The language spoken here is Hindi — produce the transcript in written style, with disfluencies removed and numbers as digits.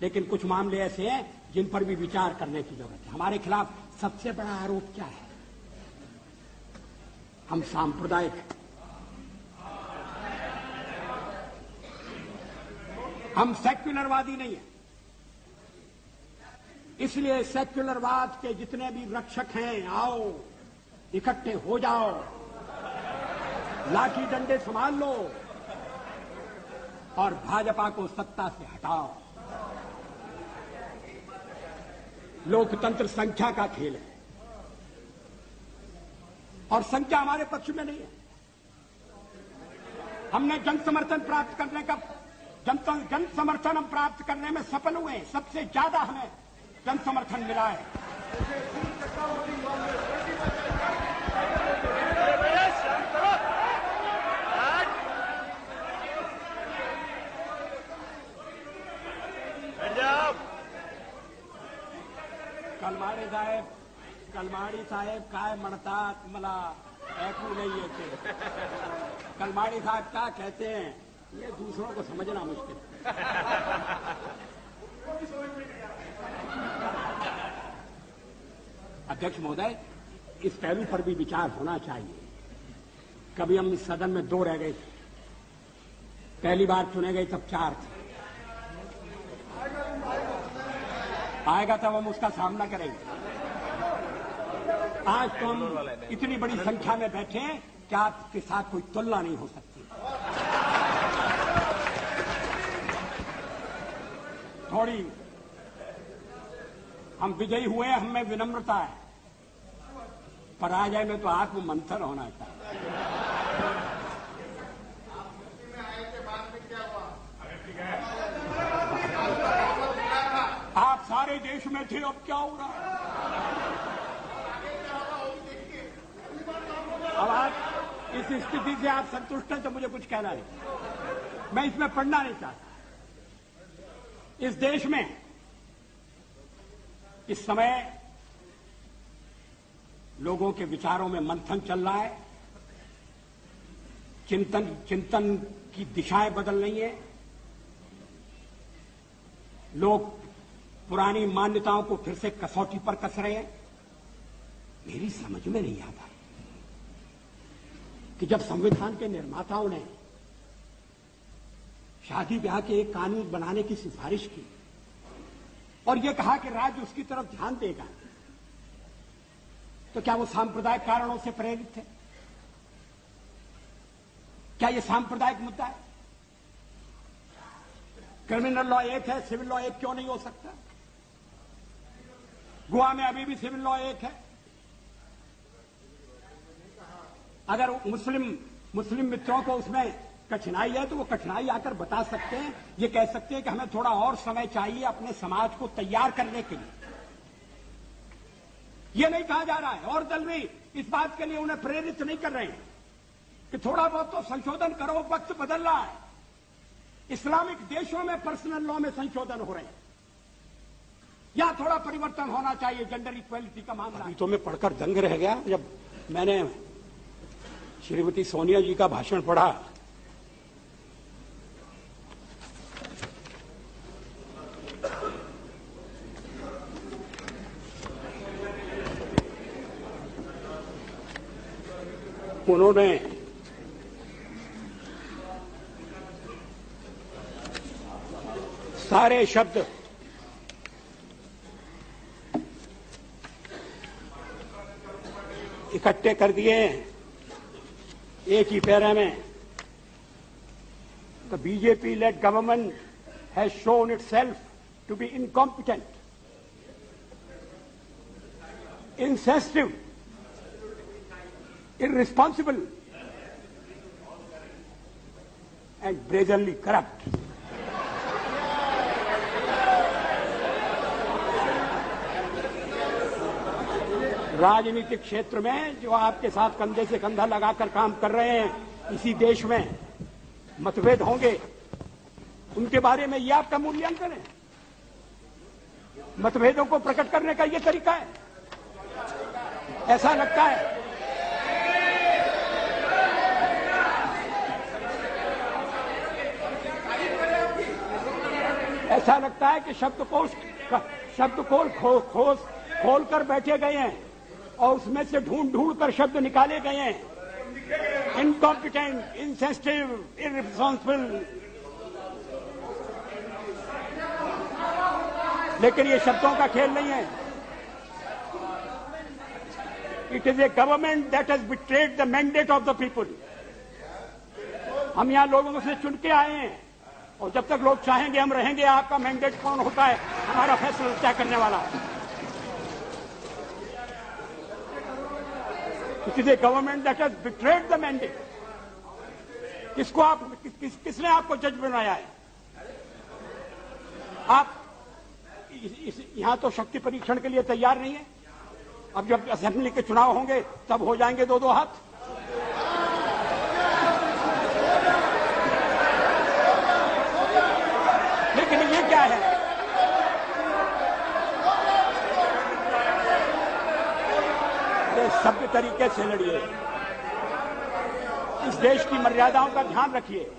लेकिन कुछ मामले ऐसे हैं जिन पर भी विचार करने की जरूरत है। हमारे खिलाफ सबसे बड़ा आरोप क्या है? हम सांप्रदायिक हैं, हम सेक्युलरवादी नहीं हैं। इसलिए सेक्युलरवाद के जितने भी रक्षक हैं, आओ इकट्ठे हो जाओ, लाठी डंडे संभाल लो और भाजपा को सत्ता से हटाओ। लोकतंत्र संख्या का खेल है और संख्या हमारे पक्ष में नहीं है। हमने जन समर्थन प्राप्त करने का जन समर्थन हम प्राप्त करने में सफल हुए। सबसे ज्यादा हमें जन समर्थन मिला है। कलमाड़ी साहेब काय म्हणतात मला ऐकू नहीं येते। कलमाड़ी साहब क्या कहते हैं ये दूसरों को समझना मुश्किल है। अध्यक्ष महोदय, इस पहलू पर भी विचार होना चाहिए। कभी हम इस सदन में 2 रह गए थे, पहली बार चुने गए तब 4 थे। आएगा तब हम उसका सामना करेंगे। आज तो हम इतनी बड़ी संख्या में बैठे हैं कि आपके साथ कोई तुलना नहीं हो सकती। थोड़ी हम विजयी हुए, हम में विनम्रता है, पराजय में तो आत्म मंथन होना चाहिए। आप सारे देश में थे, अब क्या हो रहा है? अब आप इस स्थिति से आप संतुष्ट हैं तो मुझे कुछ कहना नहीं, मैं इसमें पढ़ना नहीं चाहता। इस देश में इस समय लोगों के विचारों में मंथन चल रहा है, चिंतन की दिशाएं बदल रही हैं। लोग पुरानी मान्यताओं को फिर से कसौटी पर कस रहे हैं। मेरी समझ में नहीं आता कि जब संविधान के निर्माताओं ने शादी ब्याह के एक कानून बनाने की सिफारिश की और यह कहा कि राज्य उसकी तरफ ध्यान देगा, तो क्या वो सांप्रदायिक कारणों से प्रेरित थे? क्या यह सांप्रदायिक मुद्दा है? क्रिमिनल लॉ एक है, सिविल लॉ एक क्यों नहीं हो सकता? गोवा में अभी भी सिविल लॉ एक है। अगर मुस्लिम मित्रों को उसमें कठिनाई है तो वो कठिनाई आकर बता सकते हैं, ये कह सकते हैं कि हमें थोड़ा और समय चाहिए अपने समाज को तैयार करने के लिए। ये नहीं कहा जा रहा है और दल भी इस बात के लिए उन्हें प्रेरित नहीं कर रहे हैं कि थोड़ा बहुत तो संशोधन करो, वक्त बदल रहा है। इस्लामिक देशों में पर्सनल लॉ में संशोधन हो रहे हैं, यहां थोड़ा परिवर्तन होना चाहिए। जेंडर इक्वलिटी का मामला अभी तो मैं पढ़कर दंग रह गया जब मैंने श्रीमती सोनिया जी का भाषण पढ़ा। उन्होंने सारे शब्द इकट्ठे कर दिए एक ही पैरा में। The BJP led government has shown itself to be incompetent, insensitive, irresponsible and brazenly corrupt. राजनीतिक क्षेत्र में जो आपके साथ कंधे से कंधा लगाकर काम कर रहे हैं, इसी देश में मतभेद होंगे, उनके बारे में यह आपका मूल्यांकन है? मतभेदों को प्रकट करने का यह तरीका है? ऐसा लगता है ऐसा लगता है कि शब्दकोश खोल कर बैठे गए हैं और उसमें से ढूंढ कर शब्द निकाले गए हैं। Incompetent, insensitive, irresponsible. लेकिन ये शब्दों का खेल नहीं है। It is a government that has betrayed the mandate of the people. हम यहां लोगों से चुन के आए हैं और जब तक लोग चाहेंगे हम रहेंगे। आपका मैंडेट कौन होता है हमारा फैसला तय करने वाला। It is a government that has betrayed the mandate. किसने आपको जज बनाया है? आप यहां तो शक्ति परीक्षण के लिए तैयार नहीं है। अब जब असेंबली के चुनाव होंगे तब हो जाएंगे दो हाथ। लेकिन ये क्या है? ये सभ्य तरीके से लड़िए। इस देश की मर्यादाओं का ध्यान रखिए।